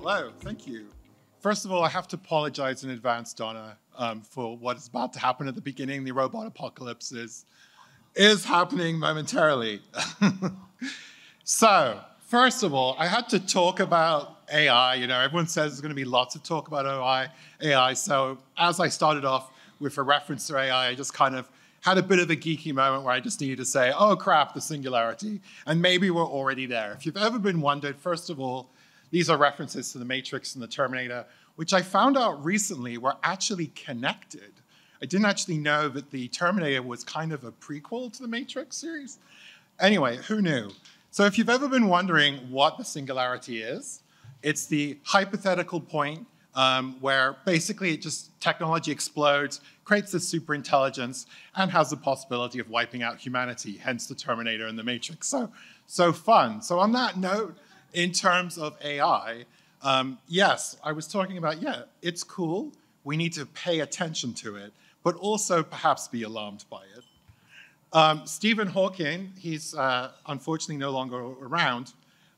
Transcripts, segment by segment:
Hello, thank you. First of all, I have to apologize in advance, Donna, for what is about to happen at the beginning. The robot apocalypse is happening momentarily. So, first of all, I had to talk about AI. You know, everyone says there's going to be lots of talk about AI. So, as I started off with a reference to AI, I just kind of had a bit of a geeky moment where I just needed to say, oh crap, the singularity. And maybe we're already there. If you've ever been wondered, first of all, these are references to the Matrix and the Terminator, which I found out recently were actually connected. I didn't actually know that the Terminator was kind of a prequel to the Matrix series. Anyway, who knew? So if you've ever been wondering what the singularity is, it's the hypothetical point where basically technology explodes, creates this super intelligence, and has the possibility of wiping out humanity, hence the Terminator and the Matrix. So fun. So on that note, in terms of AI, yes, I was talking about, it's cool. We need to pay attention to it, but also perhaps be alarmed by it. Stephen Hawking, he's unfortunately no longer around,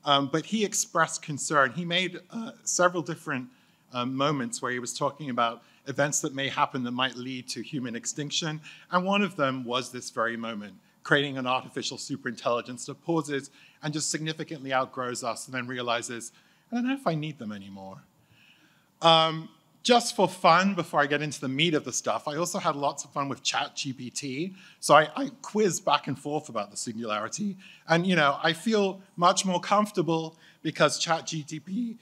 but he expressed concern. He made several different moments where he was talking about events that may happen that might lead to human extinction, and one of them was this very moment, creating an artificial superintelligence that pauses and just significantly outgrows us and then realizes, I don't know if I need them anymore. Just for fun, before I get into the meat of the stuff, I also had lots of fun with ChatGPT. So I quizzed back and forth about the singularity. And I feel much more comfortable because ChatGPT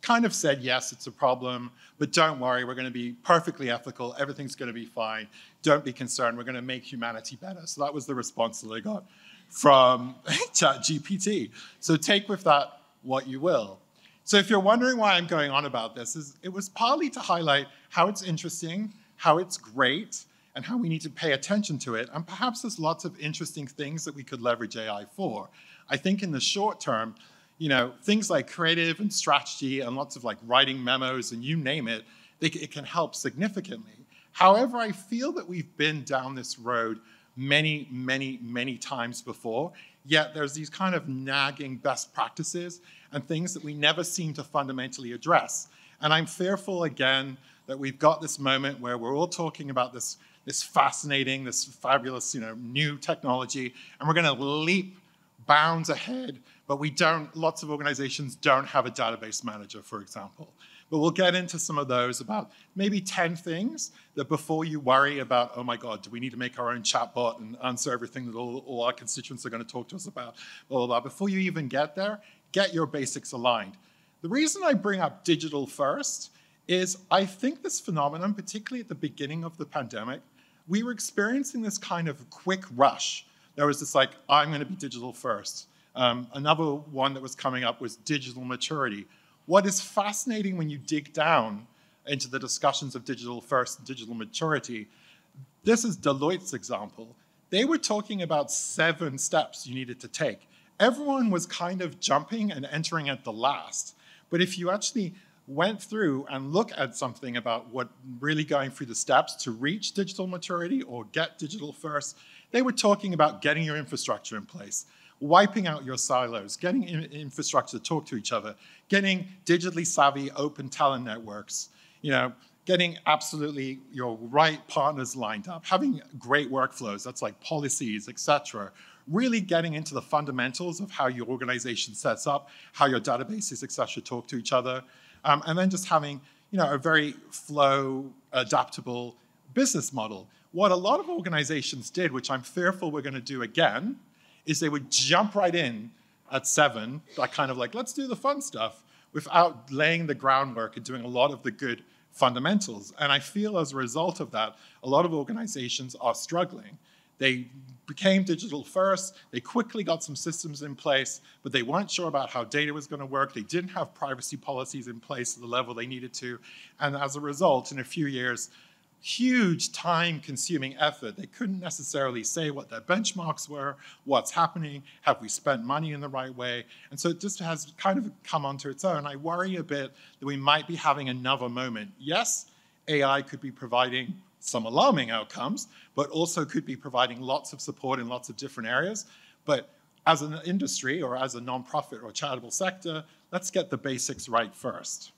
kind of said, yes, it's a problem, but don't worry, we're going to be perfectly ethical. Everything's going to be fine. Don't be concerned. We're going to make humanity better. So that was the response that I got from ChatGPT. So take with that what you will. So if you're wondering why I'm going on about this, it was partly to highlight how it's interesting, how it's great, and how we need to pay attention to it. And perhaps there's lots of interesting things that we could leverage AI for. I think in the short term, things like creative and strategy and lots of writing memos and you name it, it can help significantly. However, I feel that we've been down this road many, many, many times before, yet there's these kind of nagging best practices and things that we never seem to fundamentally address. And I'm fearful, again, that we've got this moment where we're all talking about this fascinating, this fabulous, new technology, and we're going to leap bounds ahead, but lots of organizations don't have a database manager, for example. But we'll get into some of those, about maybe 10 things that before you worry about, oh my God, do we need to make our own chatbot and answer everything that all our constituents are going to talk to us about, blah, blah, blah. Before you even get there, get your basics aligned. The reason I bring up digital first is I think this phenomenon, particularly at the beginning of the pandemic, we were experiencing this kind of quick rush. There was this I'm going to be digital first. Another one that was coming up was digital maturity. What is fascinating when you dig down into the discussions of digital first and digital maturity, this is Deloitte's example. They were talking about 7 steps you needed to take. Everyone was kind of jumping and entering at the last. But if you actually went through and look at something about what really going through the steps to reach digital maturity or get digital first, they were talking about getting your infrastructure in place, wiping out your silos, getting infrastructure to talk to each other, getting digitally savvy open talent networks, getting absolutely your right partners lined up, having great workflows, that's like policies, etc. Really getting into the fundamentals of how your organization sets up, how your databases, etc. talk to each other, and then just having a very flow, adaptable business model. What a lot of organizations did, which I'm fearful we're going to do again, is they would jump right in at 7, kind of let's do the fun stuff, without laying the groundwork and doing a lot of the good fundamentals. And I feel as a result of that, a lot of organizations are struggling. They became digital first, they quickly got some systems in place, but they weren't sure about how data was going to work. They didn't have privacy policies in place at the level they needed to. And as a result, in a few years, huge time-consuming effort. They couldn't necessarily say what their benchmarks were, what's happening, have we spent money in the right way? And so it just has kind of come onto its own. I worry a bit that we might be having another moment. Yes, AI could be providing some alarming outcomes, but also could be providing lots of support in lots of different areas. But as an industry or as a nonprofit or charitable sector, let's get the basics right first.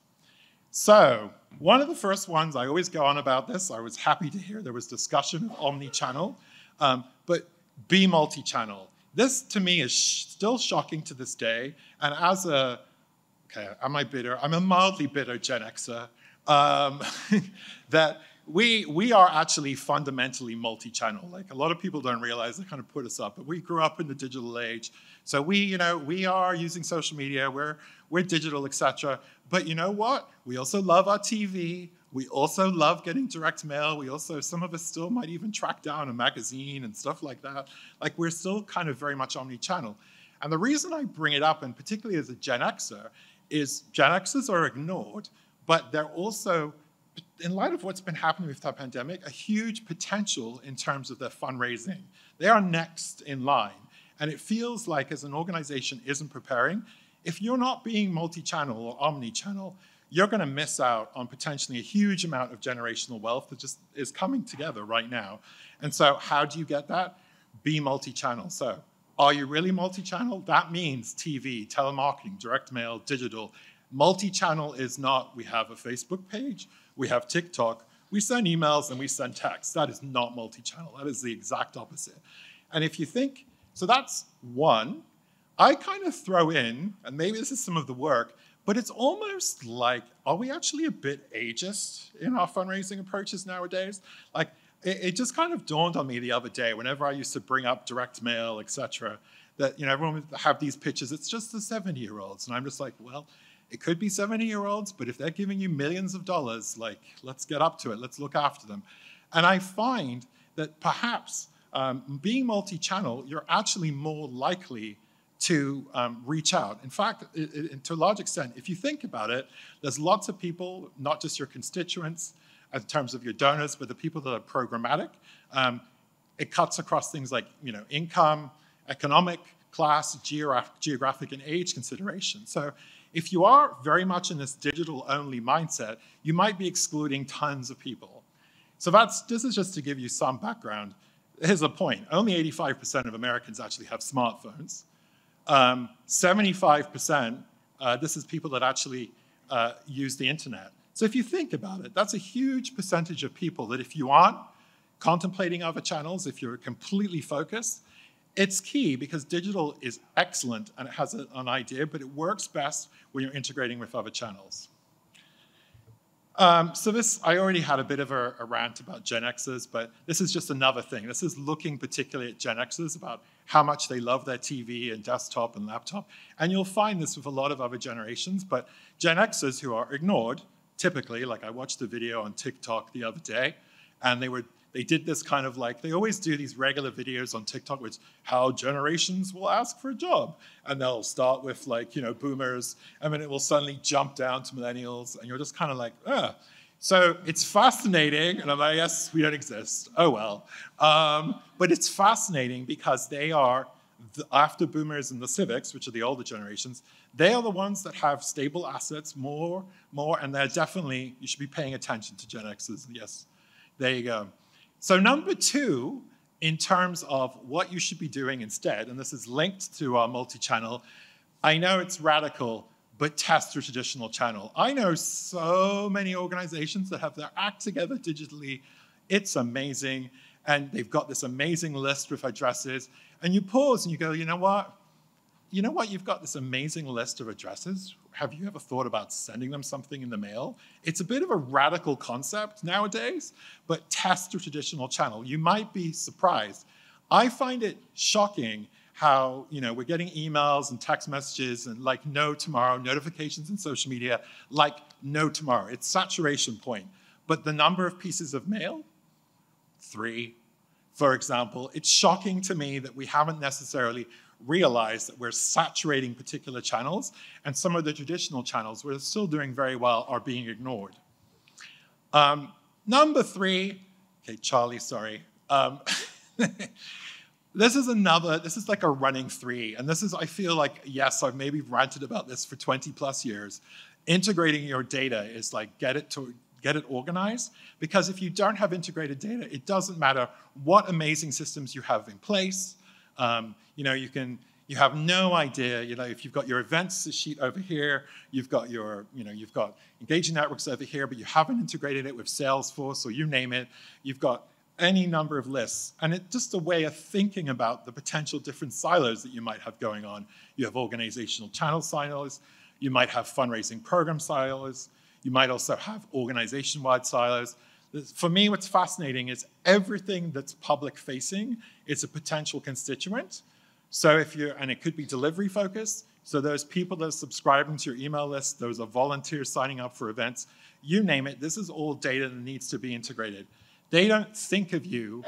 So one of the first ones, I always go on about this, I was happy to hear there was discussion of omni-channel, but be multi-channel. This to me is still shocking to this day, and as a, okay, am I bitter? I'm a mildly bitter Gen Xer, that we are actually fundamentally multi-channel. Like a lot of people don't realize, they kind of put us up, but we grew up in the digital age. So we are using social media, we're digital, etc. But you know what? We also love our TV. We also love getting direct mail. We also, some of us still might even track down a magazine and stuff like that. Like we're still kind of very much omni-channel. And the reason I bring it up, and particularly as a Gen Xer, is Gen Xers are ignored, but they're also, in light of what's been happening with the pandemic, a huge potential in terms of their fundraising. They are next in line. And it feels like as an organization isn't preparing, if you're not being multi-channel or omni-channel, you're going to miss out on potentially a huge amount of generational wealth that just is coming together right now. And so how do you get that? Be multi-channel. So are you really multi-channel? That means TV, telemarketing, direct mail, digital. Multi-channel is not, we have a Facebook page, we have TikTok, we send emails and we send texts. That is not multi-channel. That is the exact opposite. And if you think, so that's one. I kind of throw in, and maybe this is some of the work, but it's almost like, are we actually a bit ageist in our fundraising approaches nowadays? Like, it just kind of dawned on me the other day, whenever I used to bring up direct mail, et cetera, that everyone would have these pictures, it's just the 70-year-olds. And I'm just like, well, it could be 70-year-olds, but if they're giving you millions of dollars, like, let's get up to it, let's look after them. And I find that perhaps being multi-channel, you're actually more likely to reach out. In fact, to a large extent, if you think about it, there's lots of people, not just your constituents in terms of your donors, but the people that are programmatic. It cuts across things like income, economic, class, geographic, and age consideration. So if you are very much in this digital-only mindset, you might be excluding tons of people. So this is just to give you some background. Here's a point. Only 85% of Americans actually have smartphones. 75%, this is people that actually use the internet. So if you think about it, that's a huge percentage of people that if you aren't contemplating other channels, if you're completely focused, it's key because digital is excellent and it has an idea, but it works best when you're integrating with other channels. So this, I already had a bit of a rant about Gen Xers, but this is just another thing. This is looking particularly at Gen Xers about how much they love their TV and desktop and laptop. And you'll find this with a lot of other generations, but Gen Xers who are ignored, typically, like I watched a video on TikTok the other day, and they did this kind of like, they always do these regular videos on TikTok, which how generations will ask for a job. And they'll start with like, boomers, and then it will suddenly jump down to millennials, and you're just kind of like, ugh. So it's fascinating, and I'm like, yes, we don't exist. Oh, well. But it's fascinating because they are, after boomers and the civics, which are the older generations, they are the ones that have stable assets more, and they're definitely, you should be paying attention to Gen Xers. Yes, there you go. So number two, in terms of what you should be doing instead, and this is linked to our multi-channel, I know it's radical, but test your traditional channel. I know so many organizations that have their act together digitally. It's amazing, and they've got this amazing list with addresses, and you pause and you go, you know what? You've got this amazing list of addresses. Have you ever thought about sending them something in the mail? It's a bit of a radical concept nowadays, but test your traditional channel. You might be surprised. I find it shocking how we're getting emails and text messages and like no tomorrow, notifications in social media, like no tomorrow. It's saturation point. But the number of pieces of mail, 3, for example, it's shocking to me that we haven't necessarily realize that we're saturating particular channels, and some of the traditional channels we're still doing very well are being ignored. Number 3, okay, Charlie, sorry. This is like a running 3, and this is, I feel like, yes, I've maybe ranted about this for 20 plus years. Integrating your data is like, get it organized, because if you don't have integrated data, it doesn't matter what amazing systems you have in place. You You have no idea, if you've got your events sheet over here, you've got you've got engaging networks over here, but you haven't integrated it with Salesforce or you name it. You've got any number of lists. And it's just a way of thinking about the potential different silos that you might have going on. You have organizational channel silos. You might have fundraising program silos. You might also have organization-wide silos. For me, what's fascinating is everything that's public-facing is a potential constituent. So and it could be delivery-focused. So those people that are subscribing to your email list, those are volunteers signing up for events, you name it, this is all data that needs to be integrated. They don't think of you.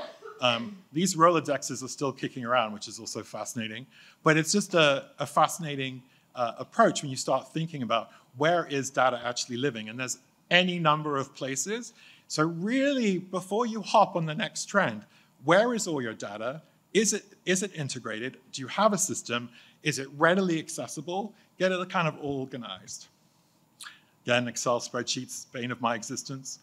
These Rolodexes are still kicking around, which is also fascinating. But it's just a fascinating approach when you start thinking about where is data actually living. And there's any number of places. So really, before you hop on the next trend, where is all your data? Is it integrated? Do you have a system? Is it readily accessible? Get it kind of organized. Again, Excel spreadsheets, bane of my existence.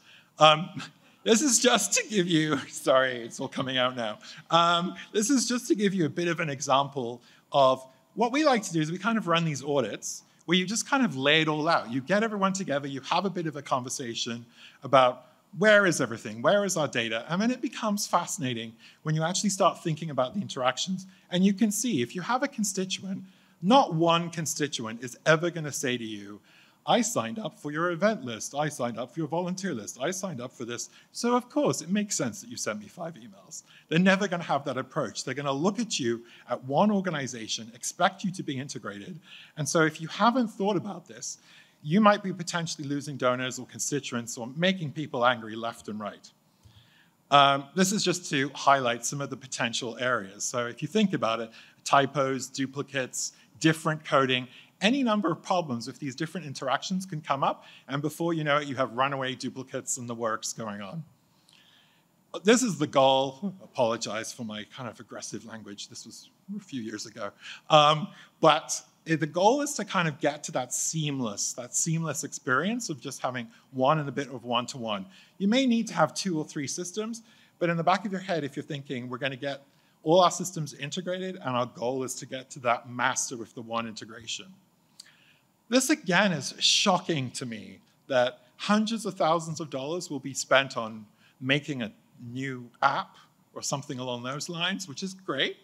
This is just to give you, sorry, it's all coming out now. This is just to give you a bit of an example of what we like to do is we kind of run these audits where you just kind of lay it all out. You get everyone together, you have a bit of a conversation about where is everything, where is our data? And then it becomes fascinating when you actually start thinking about the interactions. And you can see if you have a constituent, not one constituent is ever going to say to you, I signed up for your event list. I signed up for your volunteer list. I signed up for this. So of course, it makes sense that you sent me 5 emails. They're never going to have that approach. They're going to look at you at one organization, expect you to be integrated. And so if you haven't thought about this, you might be potentially losing donors or constituents or making people angry left and right. This is just to highlight some of the potential areas. So if you think about it, typos, duplicates, different coding, any number of problems with these different interactions can come up, and before you know it, you have runaway duplicates in the works going on. This is the goal. Apologize for my kind of aggressive language. This was a few years ago. But the goal is to kind of get to that seamless experience of just having one and a bit of one-to-one. You may need to have 2 or 3 systems, but in the back of your head, if you're thinking we're going to get all our systems integrated and our goal is to get to that master with the one integration. This again is shocking to me that hundreds of thousands of dollars will be spent on making a new app or something along those lines, which is great.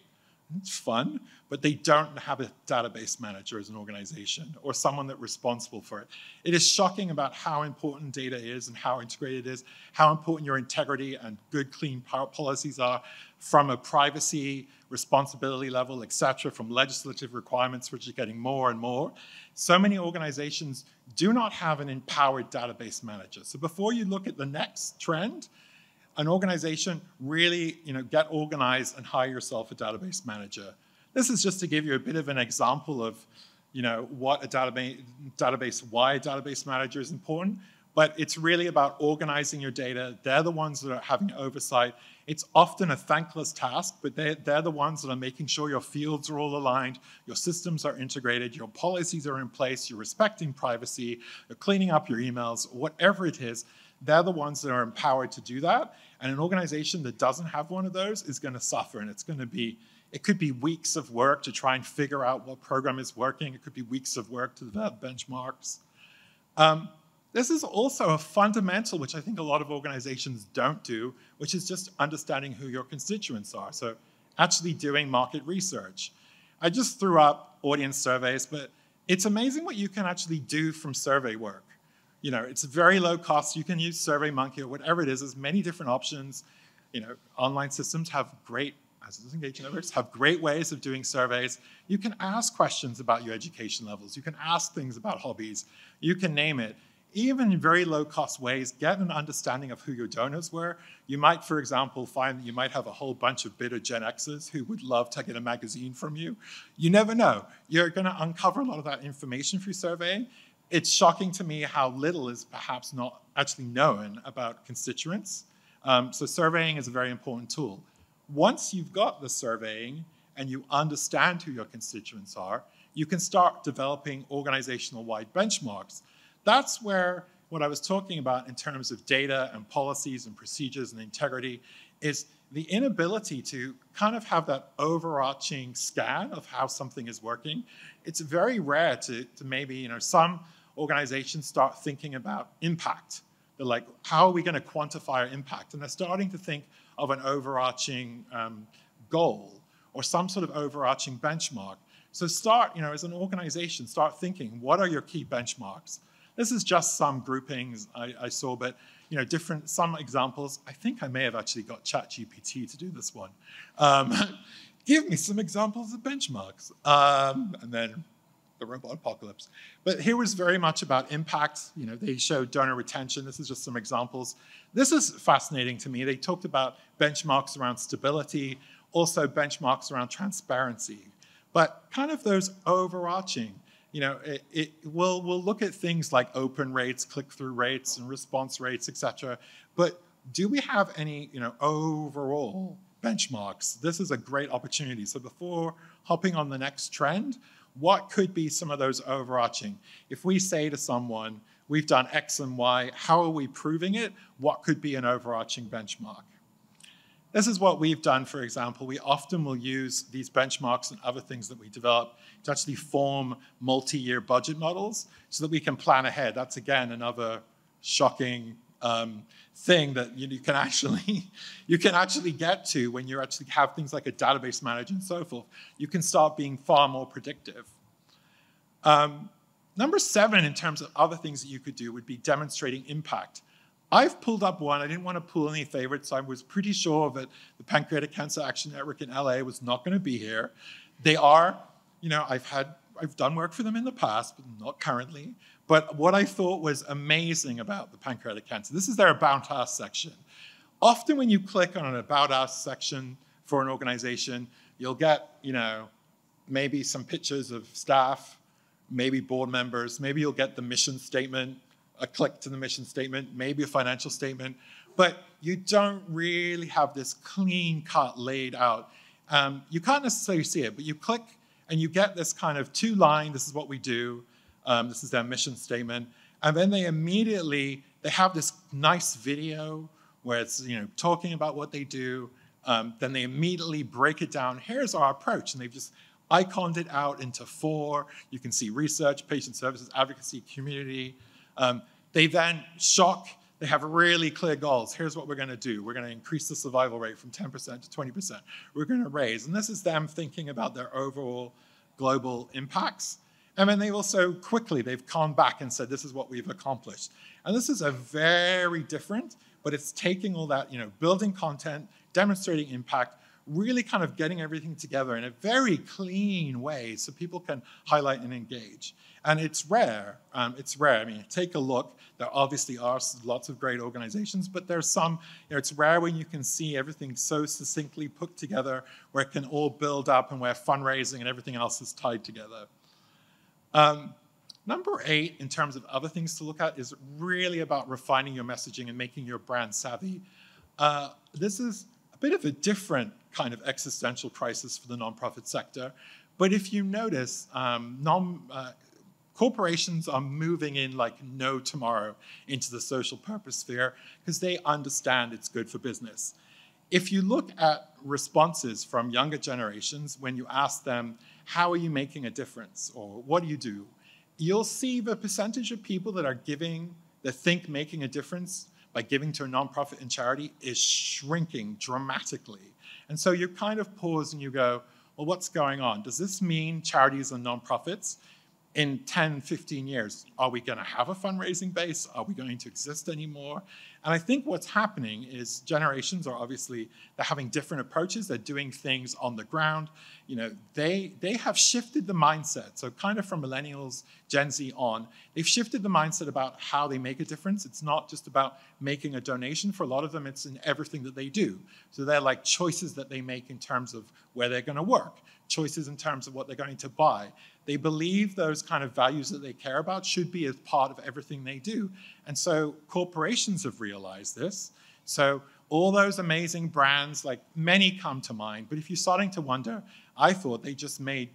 It's fun, but they don't have a database manager as an organization or someone that's responsible for it. It is shocking about how important data is and how integrated it is, how important your integrity and good, clean policies are from a privacy, responsibility level, et cetera, from legislative requirements, which are getting more and more. So many organizations do not have an empowered database manager. So before you look at the next trend, an organization really get organized and hire yourself a database manager. This is just to give you a bit of an example of what a why a database manager is important, but it's really about organizing your data. They're the ones that are having oversight. It's often a thankless task, but they're the ones that are making sure your fields are all aligned, your systems are integrated, your policies are in place, you're respecting privacy, you're cleaning up your emails, whatever it is. They're the ones that are empowered to do that. And an organization that doesn't have one of those is going to suffer. And it could be weeks of work to try and figure out what program is working. It could be weeks of work to develop benchmarks. This is also a fundamental, which I think a lot of organizations don't do, which is just understanding who your constituents are. So actually doing market research. I just threw up audience surveys, but it's amazing what you can actually do from survey work. It's very low cost. You can use SurveyMonkey or whatever it is. There's many different options. Online systems have great, as does Engaging Networks, have great ways of doing surveys. You can ask questions about your education levels. You can ask things about hobbies. You can name it. Even in very low cost ways, get an understanding of who your donors were. You might, for example, find that you might have a whole bunch of bitter Gen Xers who would love to get a magazine from you. You never know. You're going to uncover a lot of that information through surveying. It's shocking to me how little is perhaps not actually known about constituents. So surveying is a very important tool. Once you've got the surveying and you understand who your constituents are, you can start developing organizational-wide benchmarks. That's where what I was talking about in terms of data and policies and procedures and integrity is the inability to kind of have that overarching scan of how something is working. It's very rare to maybe, some organizations start thinking about impact. They're like, how are we going to quantify our impact? And they're starting to think of an overarching goal or some sort of overarching benchmark. So start, as an organization, start thinking, what are your key benchmarks? This is just some groupings I saw, but some examples. I think I may have actually got ChatGPT to do this one. Give me some examples of benchmarks. And then the robot apocalypse. But here was very much about impact. They showed donor retention. This is just some examples. This is fascinating to me. They talked about benchmarks around stability, also benchmarks around transparency. But kind of those overarching, we'll look at things like open rates, click-through rates, and response rates, et cetera. But do we have any, overall benchmarks? This is a great opportunity. So before hopping on the next trend, what could be some of those overarching? If we say to someone, we've done X and Y, how are we proving it? What could be an overarching benchmark? This is what we've done, for example. We often will use these benchmarks and other things that we develop to actually form multi-year budget models so that we can plan ahead. That's, again, another shocking thing that you can actually get to when you actually have things like a database manager and so forth. You can start being far more predictive. Number 7, in terms of other things that you could do, would be demonstrating impact. I've pulled up one. I didn't want to pull any favorites. I was pretty sure that the Pancreatic Cancer Action Network in LA was not going to be here. They are, I've done work for them in the past, but not currently. But what I thought was amazing about the pancreatic cancer, this is their About Us section. Often when you click on an About Us section for an organization, you'll get, maybe some pictures of staff, maybe board members, maybe you'll get the mission statement, a click to the mission statement, maybe a financial statement, but you don't really have this clean cut laid out. You can't necessarily see it, but you click and you get this kind of 2-line, this is what we do, this is their mission statement, and then they have this nice video where it's talking about what they do, then they immediately break it down, here's our approach, and they've just iconed it out into 4. You can see research, patient services, advocacy, community. They then they have really clear goals. Here's what we're going to do. We're going to increase the survival rate from 10% to 20%. We're going to raise. And this is them thinking about their overall global impacts. And then they've gone back and said, this is what we've accomplished. And this is a very different, but it's taking all that, building content, demonstrating impact, really kind of getting everything together in a very clean way so people can highlight and engage. And it's rare. I mean, take a look. There obviously are lots of great organizations, but there's some, it's rare when you can see everything so succinctly put together where it can all build up and where fundraising and everything else is tied together. Number 8, in terms of other things to look at, is really about refining your messaging and making your brand savvy. This is a bit of a different kind of existential crisis for the nonprofit sector. But if you notice, corporations are moving in like no tomorrow into the social purpose sphere because they understand it's good for business. If you look at responses from younger generations, when you ask them, how are you making a difference? Or what do? You'll see the percentage of people that think making a difference by giving to a nonprofit and charity is shrinking dramatically. And so you kind of pause and you go, well, what's going on? Does this mean charities and nonprofits in 10, 15 years, are we going to have a fundraising base? Are we going to exist anymore? And I think what's happening is generations are they're having different approaches. They're doing things on the ground. They have shifted the mindset. So kind of from millennials, Gen Z on, they've shifted the mindset about how they make a difference. It's not just about making a donation. For a lot of them, it's in everything that they do. So they're like choices that they make in terms of where they're going to work, choices in terms of what they're going to buy. They believe those kind of values that they care about should be as part of everything they do. And so corporations have realized this. So all those amazing brands, like many come to mind, but if you're starting to wonder, I thought they just made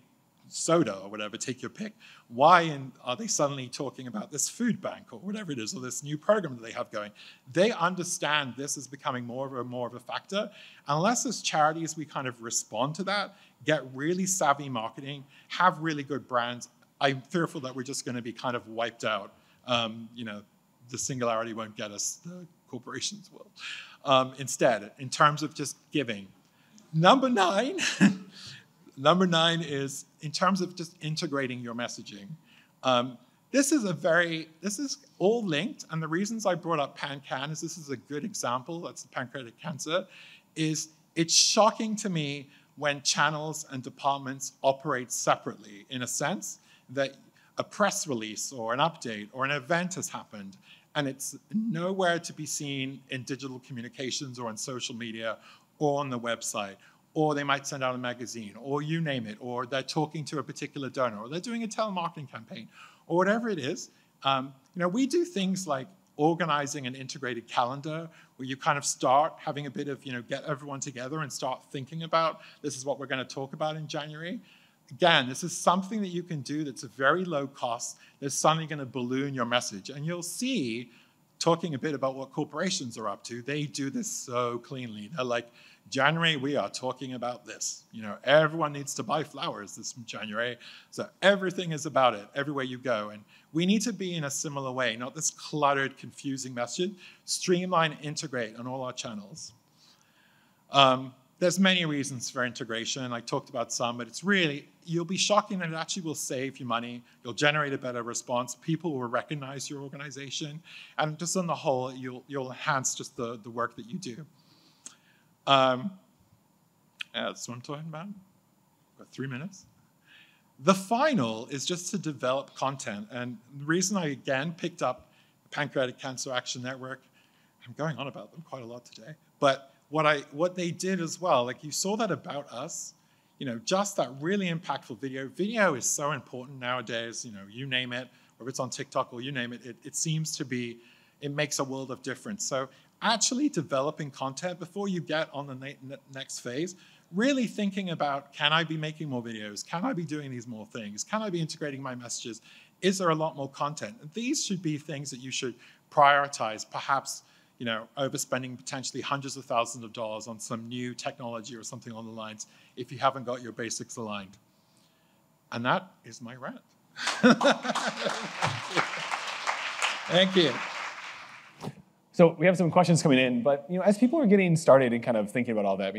soda or whatever, take your pick. Why are they suddenly talking about this food bank or whatever it is, or this new program that they have going? They understand this is becoming more of a factor. Unless as charities we kind of respond to that, get really savvy marketing, have really good brands, I'm fearful that we're just going to be kind of wiped out. The singularity won't get us, the corporations will. Instead, in terms of just giving. Number 9, number 9 is in terms of just integrating your messaging. This is all linked, and the reasons I brought up PanCan is this is a good example, that's the pancreatic cancer, is it's shocking to me when channels and departments operate separately, in a sense that a press release or an update or an event has happened, and it's nowhere to be seen in digital communications or on social media or on the website, or they might send out a magazine, or you name it, or they're talking to a particular donor, or they're doing a telemarketing campaign, or whatever it is. We do things like organizing an integrated calendar where you kind of start having a bit of, get everyone together and start thinking about, this is what we're going to talk about in January. Again, this is something that you can do that's a very low cost, that's suddenly going to balloon your message. And you'll see, talking a bit about what corporations are up to, they do this so cleanly. They're like, January, we are talking about this. Everyone needs to buy flowers this January. So everything is about it, everywhere you go. And we need to be in a similar way, not this cluttered, confusing message. Streamline, integrate on all our channels. There's many reasons for integration. I talked about some, but it's really, you'll be shocking that it actually will save you money. You'll generate a better response. People will recognize your organization. And just on the whole, you'll enhance just the work that you do. That's what I'm talking about. Got 3 minutes. The final is just to develop content. And the reason I, again, picked up the Pancreatic Cancer Action Network, I'm going on about them quite a lot today, but what they did as well, like you saw that About Us, just that really impactful video. Video is so important nowadays, you name it, whether it's on TikTok or you name it, it seems to be, it makes a world of difference. So actually developing content before you get on the next phase, really thinking about, can I be making more videos? Can I be doing these more things? Can I be integrating my messages? Is there a lot more content? And these should be things that you should prioritize, perhaps overspending potentially hundreds of thousands of dollars on some new technology or something along the lines if you haven't got your basics aligned. And that is my rant. Thank you. So we have some questions coming in, but as people are getting started and kind of thinking about all that,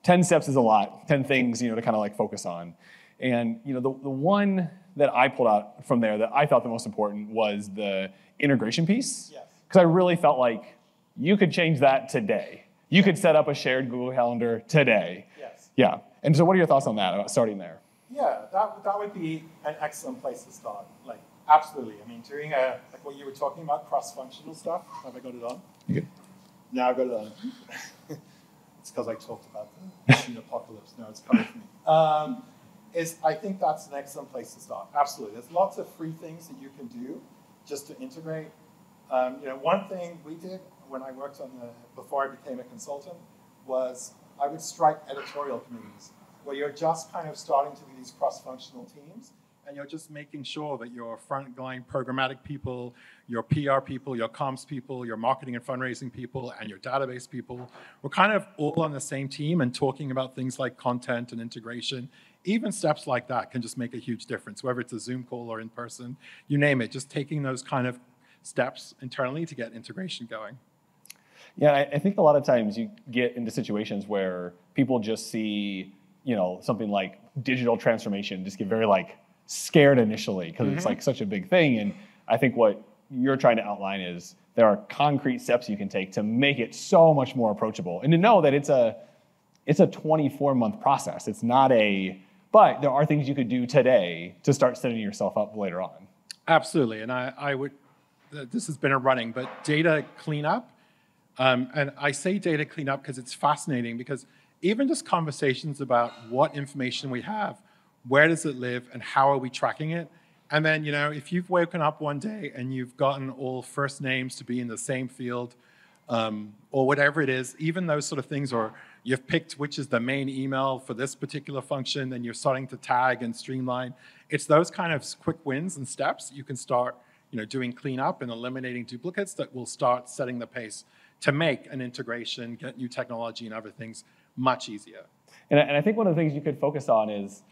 10 steps is a lot, 10 things to kind of like focus on. And the one that I pulled out from there that I thought the most important was the integration piece. Yes. Because I really felt like you could change that today. You could set up a shared Google Calendar today. Yes. Yeah. And so what are your thoughts on that, about starting there? Yeah, that would be an excellent place to start. Like, absolutely. Doing like what you were talking about, cross-functional stuff. Have I got it on? You good? Now I've got it on. It's because I talked about the machine apocalypse. No, it's coming for me. I think that's an excellent place to start. Absolutely. There's lots of free things that you can do just to integrate. One thing we did when I worked before I became a consultant was I would strike editorial committees where you're just kind of starting to do these cross-functional teams and you're just making sure that your frontline programmatic people, your PR people, your comms people, your marketing and fundraising people, and your database people were kind of all on the same team and talking about things like content and integration. Even steps like that can just make a huge difference, whether it's a Zoom call or in person, you name it, just taking those kind of steps internally to get integration going. Yeah, I think a lot of times you get into situations where people just see, something like digital transformation, just get very scared initially because it's like such a big thing. And I think what you're trying to outline is there are concrete steps you can take to make it so much more approachable and to know that it's a 24-month process. It's not but there are things you could do today to start setting yourself up later on. Absolutely, and I would, this has been a running, but data cleanup, and I say data cleanup because it's fascinating because even just conversations about what information we have, where does it live, and how are we tracking it? And then, if you've woken up one day and you've gotten all first names to be in the same field, or whatever it is, even those sort of things, or You've picked which is the main email for this particular function, and you're starting to tag and streamline. It's those kind of quick wins and steps you can start doing cleanup and eliminating duplicates that will start setting the pace to make an integration, get new technology and other things much easier. And I think one of the things you could focus on is,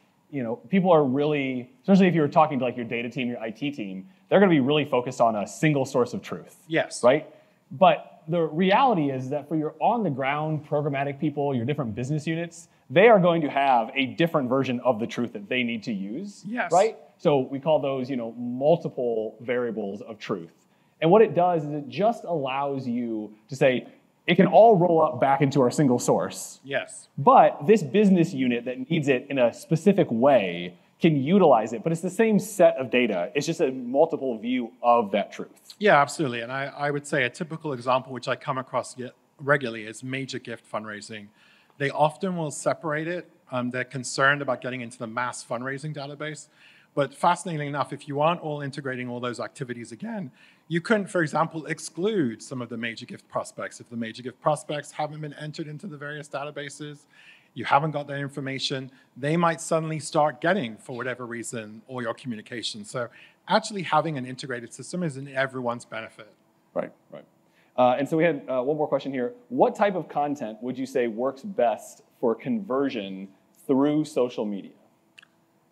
people are really, especially if you were talking to like your data team, your IT team, they're going to be really focused on a single source of truth. Yes. Right? But the reality is that for your on-the-ground programmatic people, your different business units, they are going to have a different version of the truth that they need to use. Yes. Right? So we call those, multiple variables of truth. And what it does is it just allows you to say, it can all roll up back into our single source. Yes. But this business unit that needs it in a specific way can utilize it, but it's the same set of data. It's just a multiple view of that truth. Yeah, absolutely. And I would say a typical example, which I come across regularly, is major gift fundraising. They often will separate it. They're concerned about getting into the mass fundraising database. But fascinatingly enough, if you aren't all integrating all those activities again, you couldn't, for example, exclude some of the major gift prospects. If the major gift prospects haven't been entered into the various databases, you haven't got their information, they might suddenly start getting, for whatever reason, all your communication. So actually having an integrated system is in everyone's benefit. Right, right. And so we had one more question here. What type of content would you say works best for conversion through social media?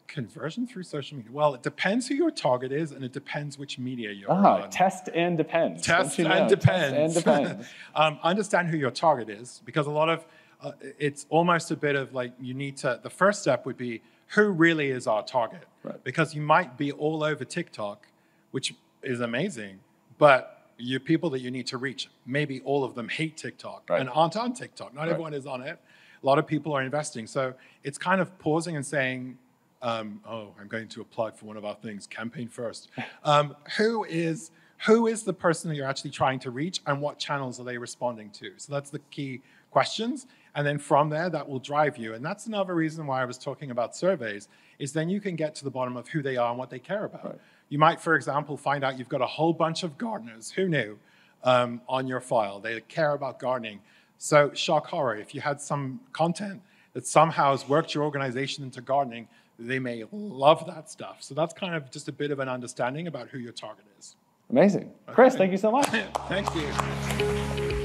Conversion through social media. Well, it depends who your target is, and it depends which media you're on. Test and depends. Test and depends. Test and depends. Understand who your target is, because a lot of it's almost a bit of like you need to. The first step would be who really is our target, right. Because you might be all over TikTok, which is amazing, but your people that you need to reach, maybe all of them hate TikTok right. and aren't on TikTok. Not everyone is on it. A lot of people are investing, so it's kind of pausing and saying. I'm going to apply for one of our things, campaign first. Who is the person that you're actually trying to reach, and what channels are they responding to? So that's the key questions. And then from there, that will drive you. And that's another reason why I was talking about surveys, is then you can get to the bottom of who they are and what they care about. Right. You might, for example, find out you've got a whole bunch of gardeners, who knew, on your file. They care about gardening. So shock horror, if you had some content that somehow has worked your organization into gardening, they may love that stuff. So that's kind of just a bit of an understanding about who your target is. Amazing. Chris, thank you so much. Thank you.